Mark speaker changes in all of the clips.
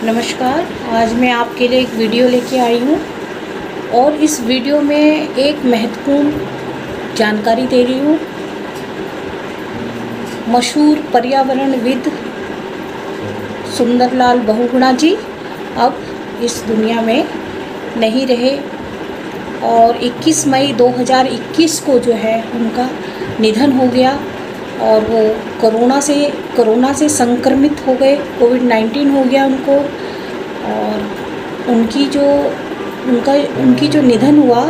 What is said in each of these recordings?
Speaker 1: नमस्कार। आज मैं आपके लिए एक वीडियो लेके आई हूँ और इस वीडियो में एक महत्वपूर्ण जानकारी दे रही हूँ। मशहूर पर्यावरणविद सुंदरलाल बहुगुणा जी अब इस दुनिया में नहीं रहे और 21 मई 2021 को जो है उनका निधन हो गया और वो कोरोना से संक्रमित हो गए। कोविड-19 हो गया उनको और उनकी जो निधन हुआ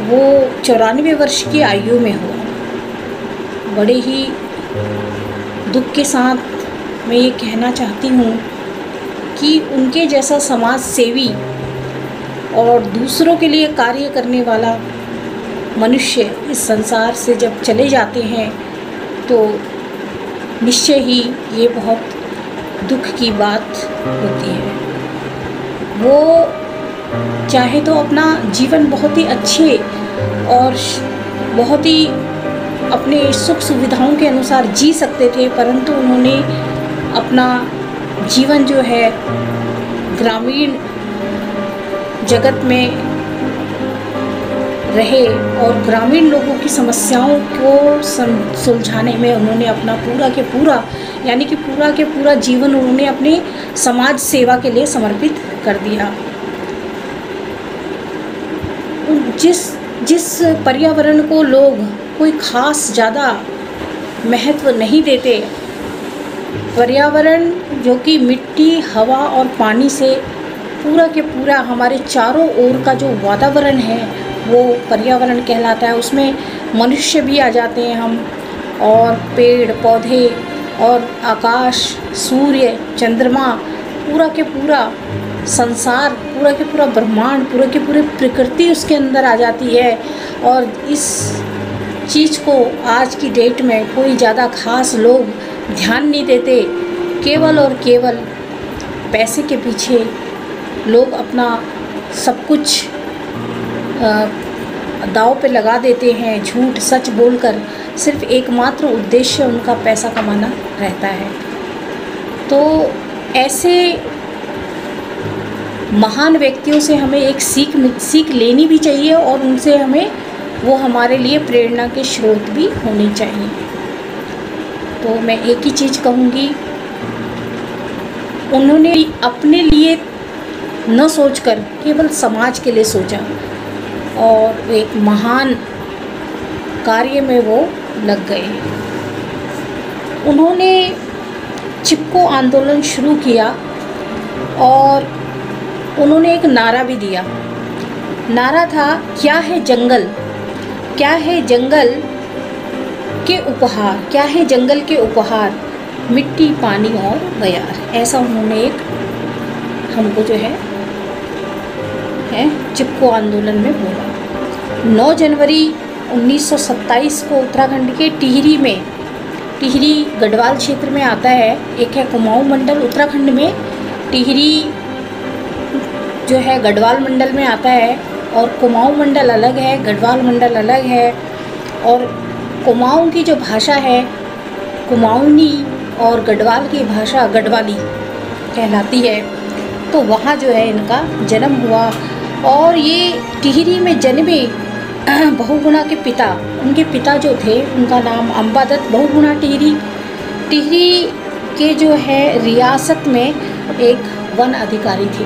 Speaker 1: वो 94 वर्ष की आयु में हुआ। बड़े ही दुख के साथ मैं ये कहना चाहती हूँ कि उनके जैसा समाज सेवी और दूसरों के लिए कार्य करने वाला मनुष्य इस संसार से जब चले जाते हैं तो निश्चय ही ये बहुत दुख की बात होती है। वो चाहे तो अपना जीवन बहुत ही अच्छे और बहुत ही अपने सुख सुविधाओं के अनुसार जी सकते थे, परंतु उन्होंने अपना जीवन जो है ग्रामीण जगत में रहे और ग्रामीण लोगों की समस्याओं को सुलझाने में उन्होंने अपना पूरा के पूरा जीवन उन्होंने अपने समाज सेवा के लिए समर्पित कर दिया। जिस पर्यावरण को लोग कोई खास ज़्यादा महत्व नहीं देते, पर्यावरण जो कि मिट्टी, हवा और पानी से पूरा के पूरा हमारे चारों ओर का जो वातावरण है वो पर्यावरण कहलाता है। उसमें मनुष्य भी आ जाते हैं हम, और पेड़ पौधे और आकाश, सूर्य, चंद्रमा, पूरा के पूरा संसार, पूरा के पूरा ब्रह्मांड, पूरे के पूरे प्रकृति उसके अंदर आ जाती है। और इस चीज़ को आज की डेट में कोई ज़्यादा खास लोग ध्यान नहीं देते। केवल और केवल पैसे के पीछे लोग अपना सब कुछ दांव पे लगा देते हैं। झूठ सच बोलकर सिर्फ एकमात्र उद्देश्य उनका पैसा कमाना रहता है। तो ऐसे महान व्यक्तियों से हमें एक सीख लेनी भी चाहिए और उनसे वो हमारे लिए प्रेरणा के स्रोत भी होने चाहिए। तो मैं एक ही चीज़ कहूँगी, उन्होंने अपने लिए न सोचकर केवल समाज के लिए सोचा और एक महान कार्य में वो लग गए। उन्होंने चिपको आंदोलन शुरू किया और उन्होंने एक नारा भी दिया। नारा था, क्या है जंगल, क्या है जंगल के उपहार, क्या है जंगल के उपहार, मिट्टी, पानी और बयार। ऐसा उन्होंने एक हमको जो है चिपको आंदोलन में बोला। 9 जनवरी 1927 को उत्तराखंड के टिहरी गढ़वाल क्षेत्र में आता है। एक है कुमाऊं मंडल, उत्तराखंड में टिहरी जो है गढ़वाल मंडल में आता है और कुमाऊं मंडल अलग है, गढ़वाल मंडल अलग है। और कुमाऊं की जो भाषा है कुमाऊनी और गढ़वाल की भाषा गढ़वाली कहलाती है। तो वहाँ जो है इनका जन्म हुआ और ये टिहरी में जन्मे बहुगुणा के पिता, उनके पिता जो थे उनका नाम अंबादत्त बहुगुणा टिहरी के जो है रियासत में एक वन अधिकारी थे।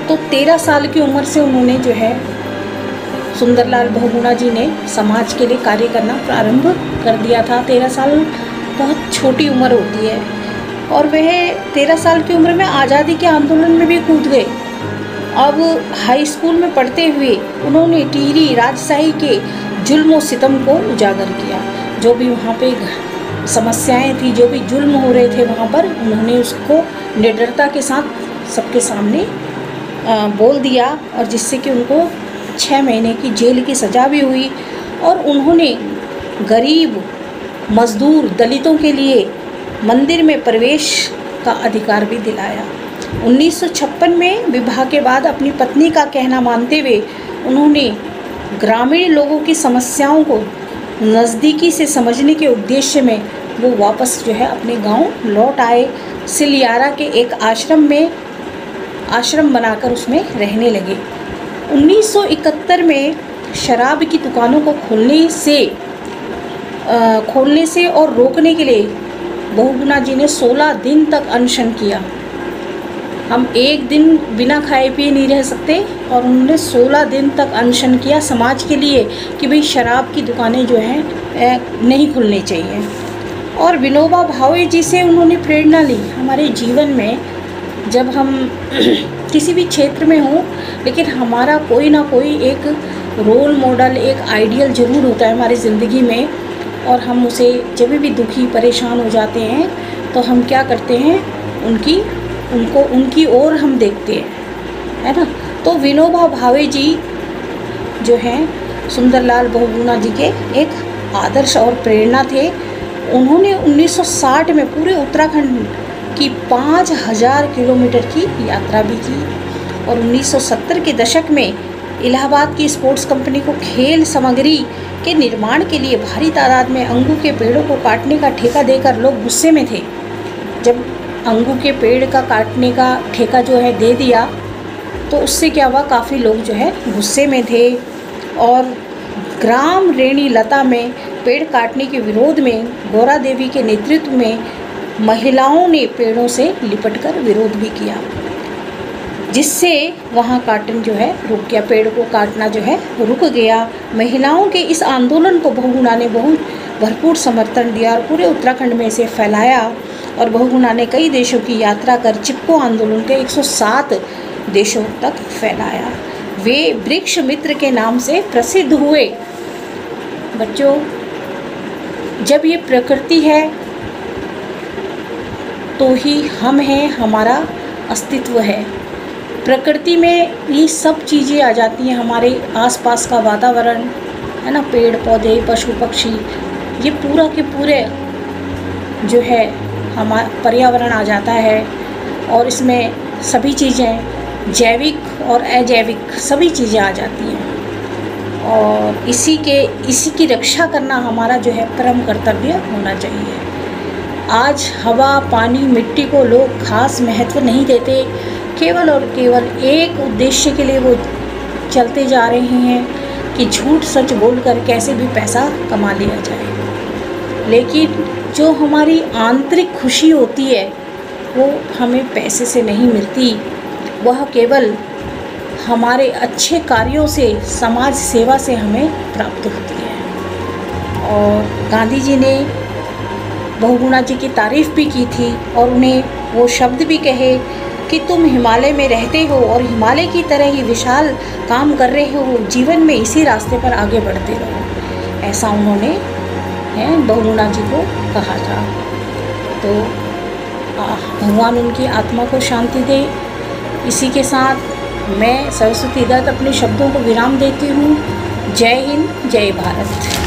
Speaker 1: तो 13 साल की उम्र से उन्होंने जो है सुंदरलाल बहुगुणा जी ने समाज के लिए कार्य करना प्रारंभ कर दिया था। 13 साल बहुत छोटी उम्र होती है और वह 13 साल की उम्र में आज़ादी के आंदोलन में भी कूद गए। अब हाई स्कूल में पढ़ते हुए उन्होंने टिहरी राजशाही के जुल्म और सितम को उजागर किया। जो भी वहाँ पे समस्याएं थी, जो भी जुल्म हो रहे थे वहाँ पर, उन्होंने उसको निडरता के साथ सबके सामने बोल दिया और जिससे कि उनको 6 महीने की जेल की सज़ा भी हुई। और उन्होंने गरीब, मजदूर, दलितों के लिए मंदिर में प्रवेश का अधिकार भी दिलाया। 1956 में विवाह के बाद अपनी पत्नी का कहना मानते हुए उन्होंने ग्रामीण लोगों की समस्याओं को नज़दीकी से समझने के उद्देश्य में वो वापस जो है अपने गांव लौट आए। सिलियारा के एक आश्रम बनाकर उसमें रहने लगे। 1971 में शराब की दुकानों को खोलने से और रोकने के लिए बहुगुणा जी ने 16 दिन तक अनशन किया। हम एक दिन बिना खाए पिए नहीं रह सकते, और उन्होंने 16 दिन तक अनशन किया समाज के लिए कि भाई शराब की दुकानें जो हैं नहीं खुलनी चाहिए। और विनोबा भावे जी से उन्होंने प्रेरणा ली। हमारे जीवन में जब हम किसी भी क्षेत्र में हों, लेकिन हमारा कोई ना कोई एक रोल मॉडल, एक आइडियल ज़रूर होता है हमारी ज़िंदगी में, और हम उसे जब भी दुखी परेशान हो जाते हैं तो हम क्या करते हैं, उनकी ओर हम देखते हैं, है ना। तो विनोबा भावे जी जो हैं सुंदरलाल बहुगुणा जी के एक आदर्श और प्रेरणा थे। उन्होंने 1960 में पूरे उत्तराखंड की 5000 किलोमीटर की यात्रा भी की, और 1970 के दशक में इलाहाबाद की स्पोर्ट्स कंपनी को खेल सामग्री के निर्माण के लिए भारी तादाद में अंगू के पेड़ों को काटने का ठेका देकर लोग गुस्से में थे। जब अंगू के पेड़ का काटने का ठेका जो है दे दिया, तो उससे क्या हुआ, काफ़ी लोग जो है गुस्से में थे। और ग्राम रेणी लता में पेड़ काटने के विरोध में गौरा देवी के नेतृत्व में महिलाओं ने पेड़ों से लिपटकर विरोध भी किया, जिससे वहाँ काटन जो है रुक गया, पेड़ को काटना जो है रुक गया। महिलाओं के इस आंदोलन को बहुगुणा ने बहुत भरपूर समर्थन दिया और पूरे उत्तराखंड में इसे फैलाया, और बहुगुणा ने कई देशों की यात्रा कर चिपको आंदोलन के 107 देशों तक फैलाया। वे वृक्ष मित्र के नाम से प्रसिद्ध हुए। बच्चों, जब ये प्रकृति है तो ही हम हैं, हमारा अस्तित्व है। प्रकृति में ये सब चीज़ें आ जाती हैं, हमारे आसपास का वातावरण है ना, पेड़ पौधे, पशु पक्षी, ये पूरा के पूरे जो है हमारा पर्यावरण आ जाता है। और इसमें सभी चीज़ें जैविक और अजैविक सभी चीज़ें आ जाती हैं, और इसी की रक्षा करना हमारा जो है परम कर्तव्य होना चाहिए। आज हवा, पानी, मिट्टी को लोग खास महत्व नहीं देते, केवल और केवल एक उद्देश्य के लिए वो चलते जा रहे हैं कि झूठ सच बोलकर कैसे भी पैसा कमा लिया जाए। लेकिन जो हमारी आंतरिक खुशी होती है वो हमें पैसे से नहीं मिलती, वह केवल हमारे अच्छे कार्यों से, समाज सेवा से हमें प्राप्त होती है। और गांधी जी ने बहुगुणा जी की तारीफ़ भी की थी, और उन्हें वो शब्द भी कहे कि तुम हिमालय में रहते हो और हिमालय की तरह ही विशाल काम कर रहे हो, जीवन में इसी रास्ते पर आगे बढ़ते रहो, ऐसा उन्होंने बहुगुणा जी को कहा था। तो भगवान उनकी आत्मा को शांति दे। इसी के साथ मैं सरस्वती दत्त अपने शब्दों को विराम देती हूँ। जय हिंद, जय भारत।